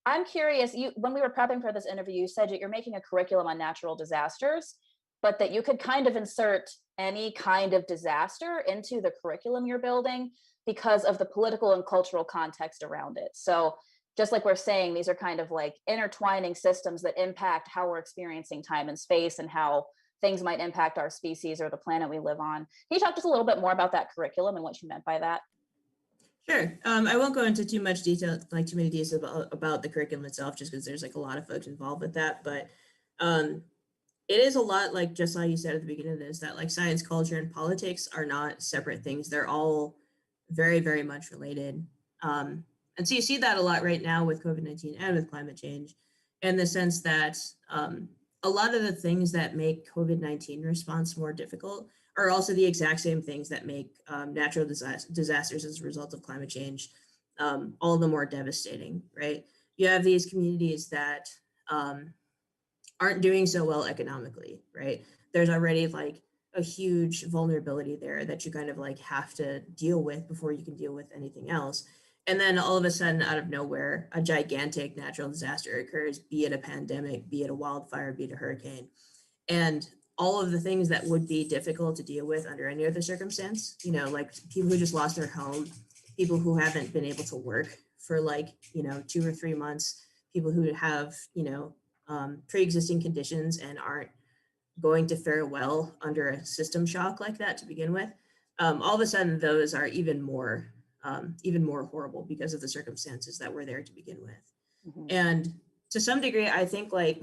A: I'm curious, you when we were prepping for this interview, you said that you're making a curriculum on natural disasters, but that you could kind of insert any kind of disaster into the curriculum you're building because of the political and cultural context around it. So just like we're saying, these are kind of like intertwining systems that impact how we're experiencing time and space and how things might impact our species or the planet we live on. Can you talk just a little bit more about that curriculum and what you meant by that?
B: Sure. I won't go into too much detail, like too many details about the curriculum itself, just because there's like a lot of folks involved with that. But um, it is a lot like just how you said at the beginning of this, that like science, culture, and politics are not separate things. They're all very, very much related. Um, and so you see that a lot right now with COVID-19 and with climate change, in the sense that a lot of the things that make COVID-19 response more difficult are also the exact same things that make natural disasters as a result of climate change all the more devastating, right? You have these communities that um, aren't doing so well economically, right? There's already like a huge vulnerability there that you kind of like have to deal with before you can deal with anything else. And then all of a sudden, out of nowhere, a gigantic natural disaster occurs, be it a pandemic, be it a wildfire, be it a hurricane. And all of the things that would be difficult to deal with under any other circumstance, you know, like people who just lost their home, people who haven't been able to work for like, you know, 2 or 3 months, people who have, you know, pre-existing conditions and aren't going to fare well under a system shock like that to begin with. All of a sudden, those are even more horrible because of the circumstances that were there to begin with.
A: Mhm.
B: And to some degree, I think like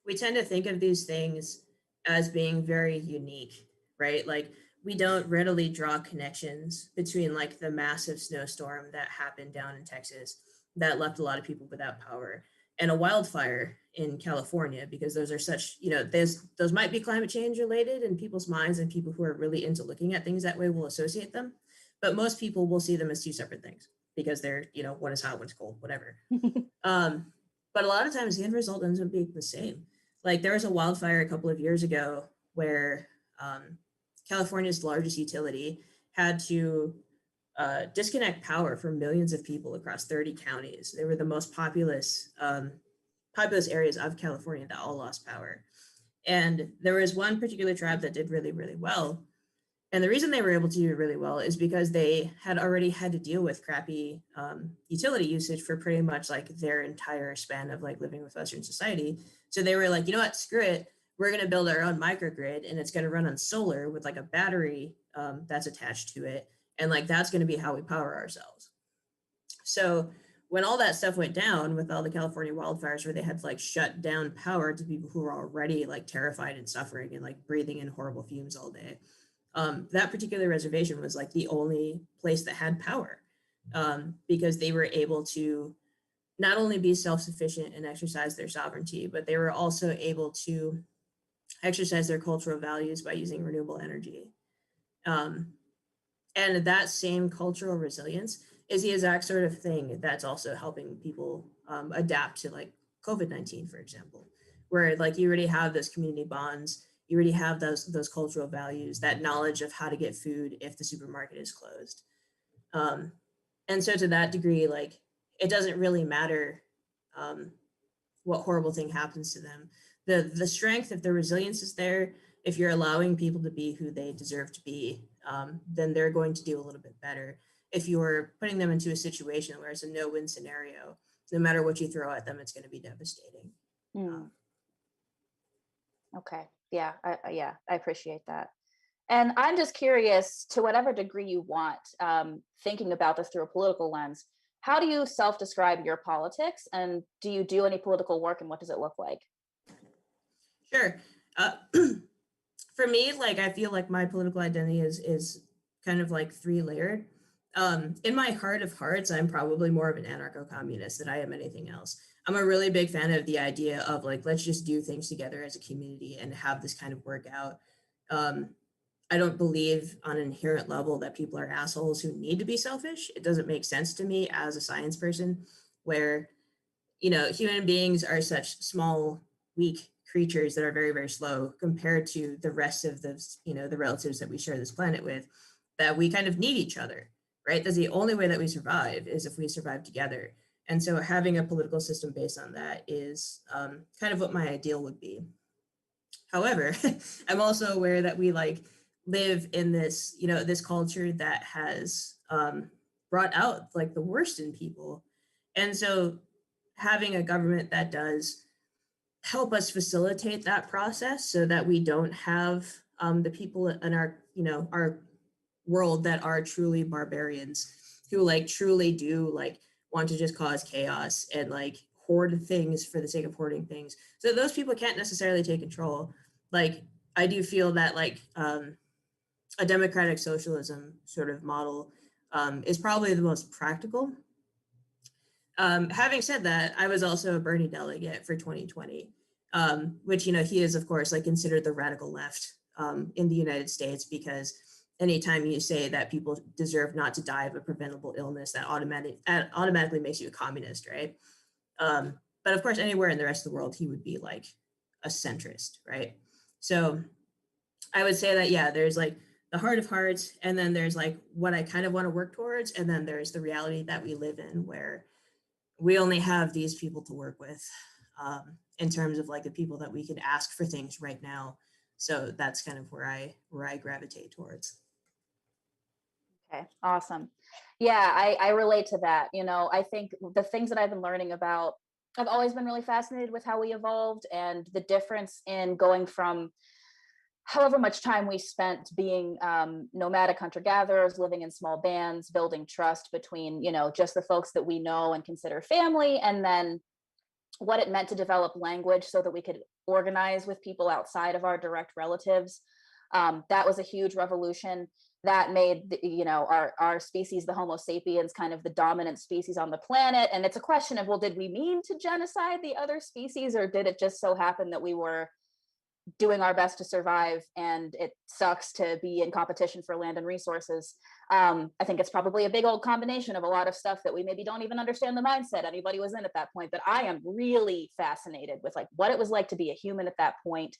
B: we tend to think of these things as being very unique, right? Like we don't readily draw connections between like the massive snowstorm that happened down in Texas that left a lot of people without power and a wildfire in California, because those are such, you know, those might be climate change related in people's minds, and people who are really into looking at things that way will associate them. But most people will see them as two separate things because they're, you know, one is hot, one's cold, whatever. Um, but a lot of times the end result ends up being the same. Like there was a wildfire a couple of years ago where California's largest utility had to disconnect power for millions of people across 30 counties. They were the most populous areas of California that all lost power. And there was one particular tribe that did really, really well. And the reason they were able to do really well is because they had already had to deal with crappy utility usage for pretty much like their entire span of like living with Western society. So they were like, you know what, screw it. We're going to build our own microgrid, and it's going to run on solar with like a battery that's attached to it. And like that's going to be how we power ourselves. So when all that stuff went down with all the California wildfires, where they had to like shut down power to people who were already like terrified and suffering and like breathing in horrible fumes all day, that particular reservation was like the only place that had power, because they were able to not only be self-sufficient and exercise their sovereignty, but they were also able to exercise their cultural values by using renewable energy. Um, and that same cultural resilience is the exact sort of thing that's also helping people adapt to like COVID-19, for example, where like you already have those community bonds, you already have those cultural values, that knowledge of how to get food if the supermarket is closed. Um, and so to that degree, like it doesn't really matter um, what horrible thing happens to them. The strength, if the resilience is there, if you're allowing people to be who they deserve to be, then they're going to do a little bit better. If you're putting them into a situation where it's a no-win scenario, no matter what you throw at them, it's going to be devastating.
A: Mm, okay. Yeah. Yeah. I appreciate that. And I'm just curious, to whatever degree you want, thinking about this through a political lens, how do you self describe your politics? And do you do any political work, and what does it look like?
B: Sure. Uh, for me, like I feel like my political identity is kind of like three layered. In my heart of hearts, I'm probably more of an anarcho-communist than I am anything else. I'm a really big fan of the idea of like let's just do things together as a community and have this kind of work out. Um, I don't believe on an inherent level that people are assholes who need to be selfish. It doesn't make sense to me as a science person, where you know, human beings are such small, weak creatures that are very, very slow compared to the rest of the, you know, the relatives that we share this planet with. that we kind of need each other, right? That's the only way that we survive, is if we survive together. And so having a political system based on that is kind of what my ideal would be. However, I'm also aware that we like live in this, this culture that has brought out like the worst in people. And so having a government that does help us facilitate that process so that we don't have the people in our, our world that are truly barbarians, who like truly do like want to just cause chaos and like hoard things for the sake of hoarding things. So those people can't necessarily take control. Like I do feel that like a democratic socialism sort of model is probably the most practical. Having said that, I was also a Bernie delegate for 2020, which, he is, of course, like considered the radical left in the United States, because anytime you say that people deserve not to die of a preventable illness, that automatically makes you a communist, right? But of course, anywhere in the rest of the world, he would be like a centrist, right? So I would say that, yeah, there's like the heart of hearts, and then there's like what I kind of want to work towards, and then there's the reality that we live in, where we only have these people to work with in terms of like the people that we could ask for things right now. So that's kind of where I gravitate towards.
A: Okay, awesome. Yeah, I relate to that. I think the things that I've been learning about, I've always been really fascinated with how we evolved and the difference in going from however much time we spent being nomadic hunter-gatherers, living in small bands, building trust between, just the folks that we know and consider family, and then what it meant to develop language so that we could organize with people outside of our direct relatives. That was a huge revolution that made our species, the Homo sapiens, kind of the dominant species on the planet. And it's a question of, well, did we mean to genocide the other species, or did it just so happen that we were doing our best to survive and it sucks to be in competition for land and resources? I think it's probably a big old combination of a lot of stuff that we maybe don't even understand the mindset anybody was in at that point. But I am really fascinated with like what it was like to be a human at that point.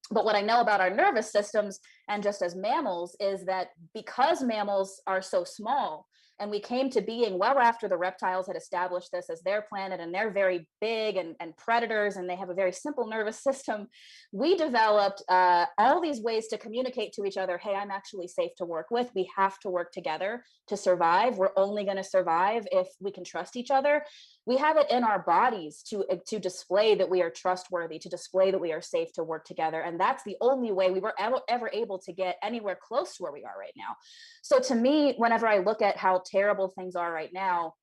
A: But what I know about our nervous systems, and just as mammals, is that because mammals are so small, and we came to being well after the reptiles had established this as their planet, and they're very big and predators, and they have a very simple nervous system, we developed all these ways to communicate to each other. Hey, I'm actually safe to work with. We have to work together to survive. We're only going to survive if we can trust each other. We have it in our bodies to display that we are trustworthy, to display that we are safe to work together. And that's the only way we were ever able to get anywhere close to where we are right now. So to me, whenever I look at how terrible things are right now,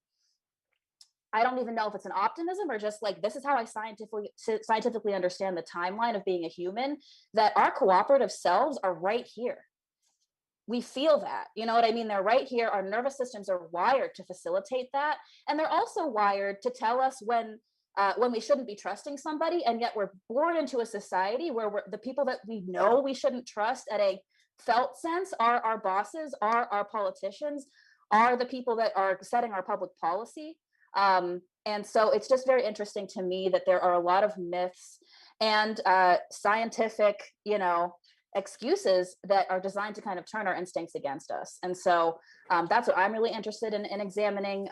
A: I don't even know if it's an optimism or just like, this is how I scientifically understand the timeline of being a human, that our cooperative selves are right here. We feel that, you know what I mean? They're right here. Our nervous systems are wired to facilitate that. And they're also wired to tell us when we shouldn't be trusting somebody. And yet we're born into a society where the people that we know we shouldn't trust at a felt sense are our bosses, are our politicians, are the people that are setting our public policy. And so it's just very interesting to me that there are a lot of myths and scientific, excuses that are designed to kind of turn our instincts against us. And so that's what I'm really interested in examining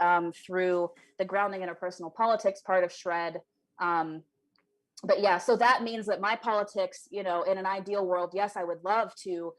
A: through the grounding interpersonal politics part of Shred. But yeah, so that means that my politics, in an ideal world, yes, I would love to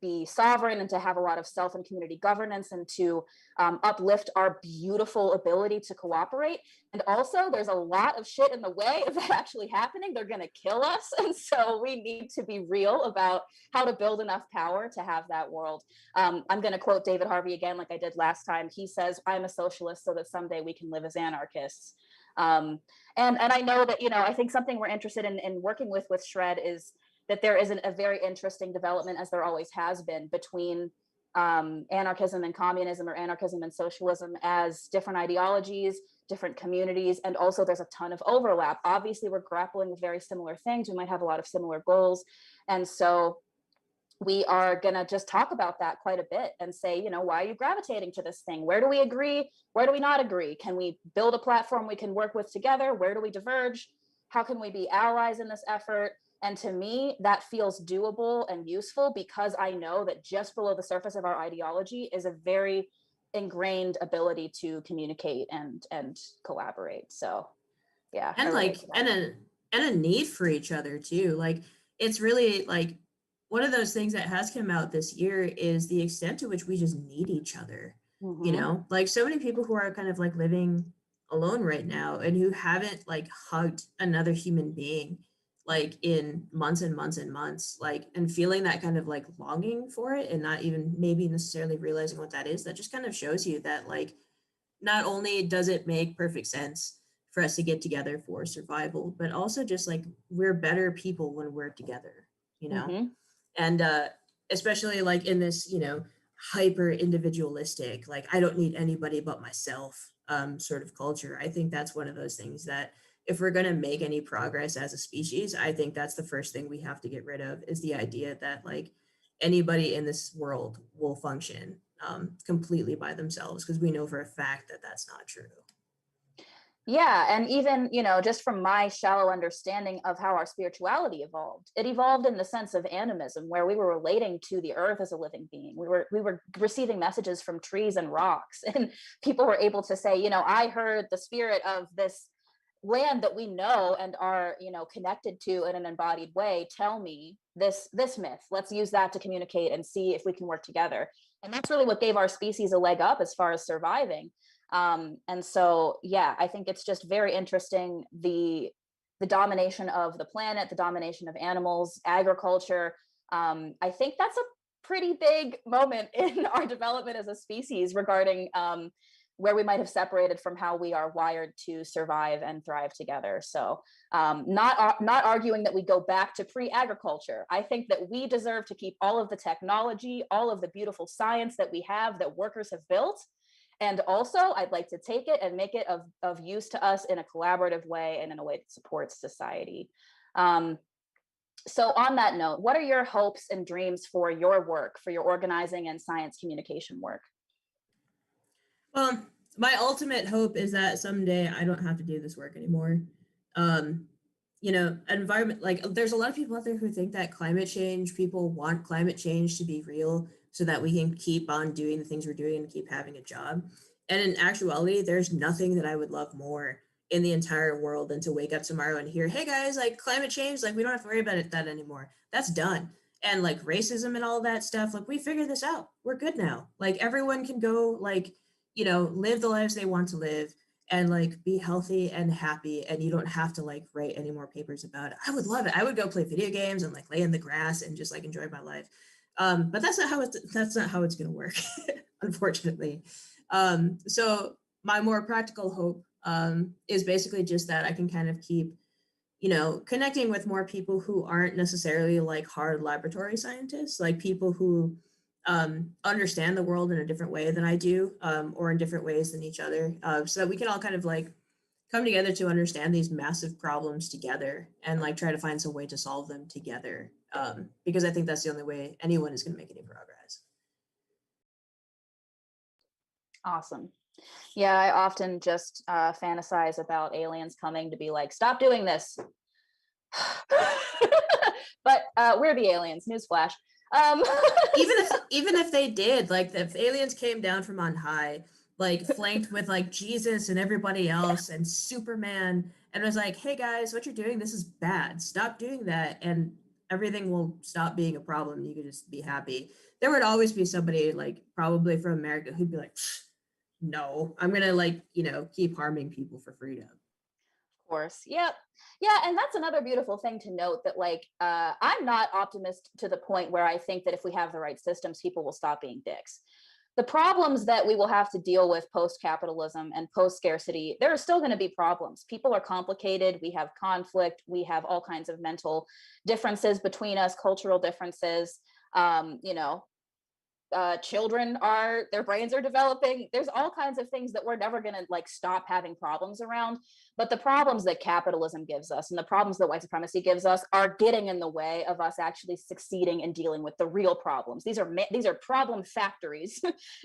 A: be sovereign and to have a lot of self and community governance and to uplift our beautiful ability to cooperate. And also there's a lot of shit in the way of that actually happening. They're going to kill us. And so we need to be real about how to build enough power to have that world. I'm going to quote David Harvey again, like I did last time. He says, I'm a socialist so that someday we can live as anarchists. And I know that, I think something we're interested in working with Shred is that there is a very interesting development, as there always has been, between anarchism and communism, or anarchism and socialism, as different ideologies, different communities, and also there's a ton of overlap. Obviously, we're grappling with very similar things. We might have a lot of similar goals. And so we are going to just talk about that quite a bit and say, why are you gravitating to this thing? Where do we agree? Where do we not agree? Can we build a platform we can work with together? Where do we diverge? How can we be allies in this effort? And to me, that feels doable and useful because I know that just below the surface of our ideology is a very ingrained ability to communicate and collaborate. So yeah, I
B: And
A: relate
B: like
A: to that.
B: and a need for each other too. Like it's really like one of those things that has come out this year is the extent to which we just need each other. You
A: Mm-hmm.
B: know, like so many people who are kind of like living alone right now and who haven't like hugged another human being like in months and months and months, like and feeling that kind of like longing for it and not even maybe necessarily realizing what that is, that just kind of shows you that like not only does it make perfect sense for us to get together for survival, but also just like we're better people when we're together, you know?
A: Mm-hmm.
B: And especially like in this, you know, hyper individualistic, like I don't need anybody but myself sort of culture. I think that's one of those things that if we're going to make any progress as a species, I think that's the first thing we have to get rid of is the idea that like anybody in this world will function completely by themselves because we know for a fact that that's not true.
A: Yeah, and even, just from my shallow understanding of how our spirituality evolved, it evolved in the sense of animism, where we were relating to the earth as a living being. We were receiving messages from trees and rocks, and people were able to say, I heard the spirit of this land that we know and are, connected to in an embodied way tell me this myth. Let's use that to communicate and see if we can work together. And that's really what gave our species a leg up as far as surviving. And so, yeah, I think it's just very interesting, the domination of the planet, the domination of animals, agriculture. I think that's a pretty big moment in our development as a species regarding where we might have separated from how we are wired to survive and thrive together. So, not arguing that we go back to pre-agriculture. I think that we deserve to keep all of the technology, all of the beautiful science that we have, that workers have built. And also, I'd like to take it and make it of use to us in a collaborative way and in a way that supports society. Um, so on that note, what are your hopes and dreams for your work, for your organizing and science communication work?
B: Well, my ultimate hope is that someday I don't have to do this work anymore. Um, you know, environment, like there's a lot of people out there who think that climate change, people want climate change to be real so that we can keep on doing the things we're doing and keep having a job. And in actuality, there's nothing that I would love more in the entire world than to wake up tomorrow and hear, hey guys, like climate change, like we don't have to worry about it that anymore. That's done. And like racism and all that stuff, like we figured this out. We're good now. Like everyone can go like, you know, live the lives they want to live and like be healthy and happy, and you don't have to like write any more papers about it. I would love it. I would go play video games and like lay in the grass and just like enjoy my life. But that's not how it's going to work, unfortunately. So my more practical hope is basically just that I can kind of keep, you know, connecting with more people who aren't necessarily like hard laboratory scientists, like people who understand the world in a different way than I do, or in different ways than each other, so that we can all kind of like come together to understand these massive problems together and like try to find some way to solve them together. Because I think that's the only way anyone is going to make any progress.
A: Awesome. Yeah, I often just fantasize about aliens coming to be like, stop doing this. But we're the aliens, newsflash. Um,
B: Even if they did, like if aliens came down from on high, like flanked with like Jesus and everybody else and Superman, and was like, hey guys, what you're doing, this is bad, stop doing that, and everything will stop being a problem, you could just be happy. There would always be somebody like probably from America who'd be like, no, I'm gonna like, you know, keep harming people for freedom.
A: course. Yep. Yeah, and that's another beautiful thing to note, that like I'm not optimist to the point where I think that if we have the right systems, people will stop being dicks. The problems that we will have to deal with post capitalism and post scarcity, there are still going to be problems. People are complicated. We have conflict. We have all kinds of mental differences between us, cultural differences. You know, children are, their brains are developing. There's all kinds of things that we're never going to like stop having problems around. But the problems that capitalism gives us and the problems that white supremacy gives us are getting in the way of us actually succeeding in dealing with the real problems. These are problem factories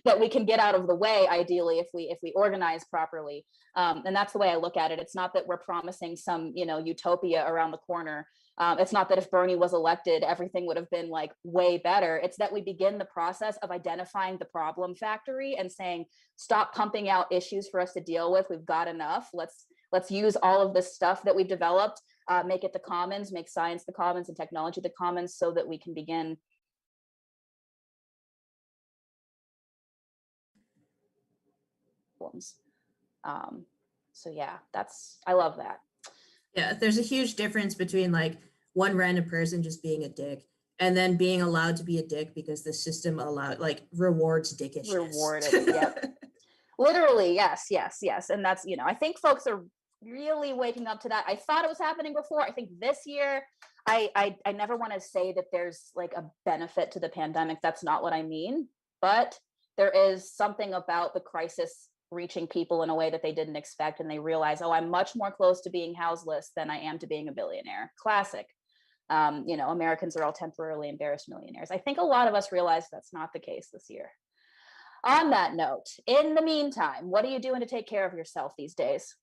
A: that we can get out of the way, ideally, if we organize properly. And that's the way I look at it. It's not that we're promising some, utopia around the corner. It's not that if Bernie was elected, everything would have been like way better. It's that we begin the process of identifying the problem factory and saying, stop pumping out issues for us to deal with. We've got enough. Let's use all of this stuff that we've developed, make it the commons, make science the commons and technology the commons, so that we can begin. So yeah, I love that.
B: Yeah, there's a huge difference between like one random person just being a dick and then being allowed to be a dick because the system rewards dickishness.
A: Rewarded, yep. Literally, yes. And that's, I think folks are really waking up to that. I thought it was happening before. I think this year, I never want to say that there's like a benefit to the pandemic. That's not what I mean. But there is something about the crisis reaching people in a way that they didn't expect. And they realize, oh, I'm much more close to being houseless than I am to being a billionaire. Classic. Americans are all temporarily embarrassed millionaires. I think a lot of us realize that's not the case this year. On that note, in the meantime, what are you doing to take care of yourself these days?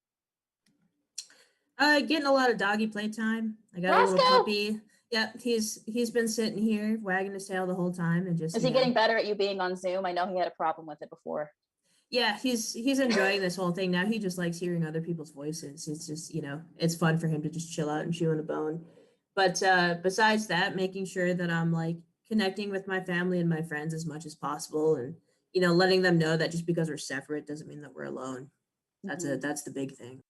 B: Getting a lot of doggy playtime. I got a little puppy. Yep, he's been sitting here wagging his tail the whole time and just.
A: Is he getting better at you being on Zoom? I know he had a problem with it before.
B: Yeah, he's enjoying this whole thing now. He just likes hearing other people's voices. It's just, it's fun for him to just chill out and chew on a bone. But besides that, making sure that I'm like connecting with my family and my friends as much as possible, and letting them know that just because we're separate doesn't mean that we're alone. That's the big thing.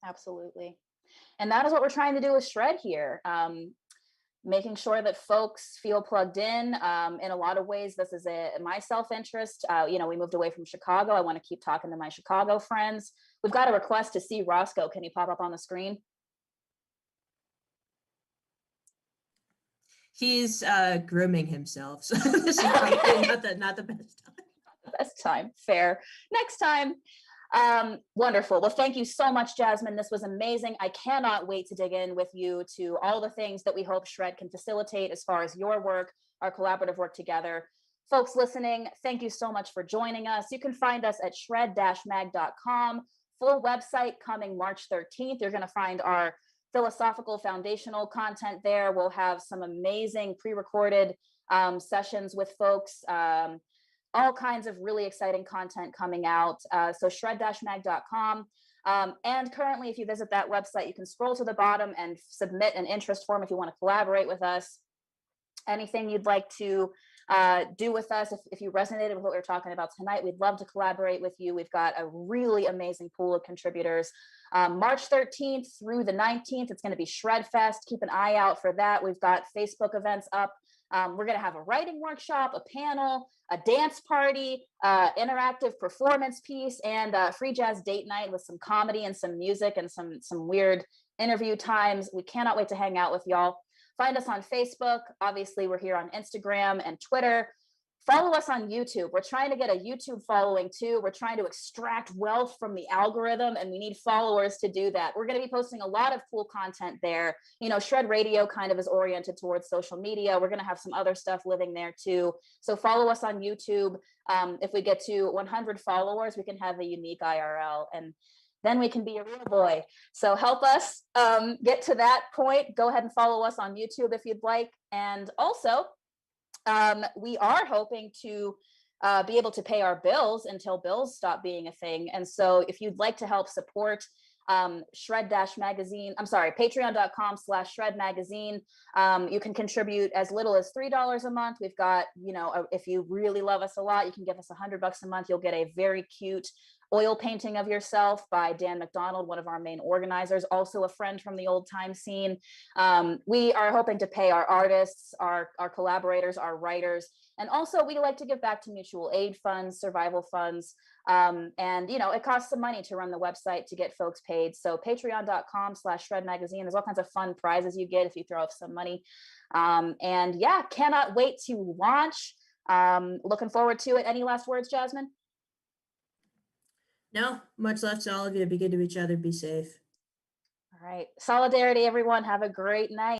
A: Absolutely. And that is what we're trying to do with Shred here. Making sure that folks feel plugged in a lot of ways. This is my self-interest. We moved away from Chicago. I want to keep talking to my Chicago friends. We've got a request to see Roscoe. Can he pop up on the screen?
B: He's grooming himself, so this is probably not the best time.
A: Best time. Fair. Next time. Wonderful. Well, thank you so much, Jasmine. This was amazing. I cannot wait to dig in with you to all the things that we hope Shred can facilitate as far as your work, our collaborative work together. Folks listening, thank you so much for joining us. You can find us at shred-mag.com. Full website coming March 13th. You're going to find our philosophical foundational content there. We'll have some amazing pre-recorded sessions with folks. All kinds of really exciting content coming out. So shred-mag.com. And currently, if you visit that website, you can scroll to the bottom and submit an interest form if you want to collaborate with us. Anything you'd like to do with us, if you resonated with what we were talking about tonight, we'd love to collaborate with you. We've got a really amazing pool of contributors. March 13th through the 19th, it's going to be Shred Fest. Keep an eye out for that. We've got Facebook events up. We're going to have a writing workshop, a panel, a dance party, interactive performance piece, and a free jazz date night with some comedy and some music and some weird interview times. We cannot wait to hang out with y'all. Find us on Facebook. Obviously, we're here on Instagram and Twitter. Follow us on YouTube. We're trying to get a YouTube following too. We're trying to extract wealth from the algorithm, and we need followers to do that. We're going to be posting a lot of cool content there. Shred Radio kind of is oriented towards social media. We're going to have some other stuff living there too. So follow us on YouTube. If we get to 100 followers, we can have a unique IRL, and then we can be a real boy. So help us get to that point. Go ahead and follow us on YouTube if you'd like. And also, we are hoping to be able to pay our bills until bills stop being a thing. And so if you'd like to help support Shred-Magazine, patreon.com/Shred Magazine. You can contribute as little as $3 a month. We've got, if you really love us a lot, you can give us $100 a month. You'll get a very cute oil painting of yourself by Dan McDonald, one of our main organizers, also a friend from the old time scene. We are hoping to pay our artists, our collaborators, our writers, and also we like to give back to mutual aid funds, survival funds. And it costs some money to run the website to get folks paid. So patreon.com/Shred Magazine. There's all kinds of fun prizes you get if you throw up some money. And yeah, cannot wait to launch. Looking forward to it. Any last words, Jasmine?
B: No, much love to all of you. Be good to each other. Be safe.
A: All right. Solidarity, everyone. Have a great night.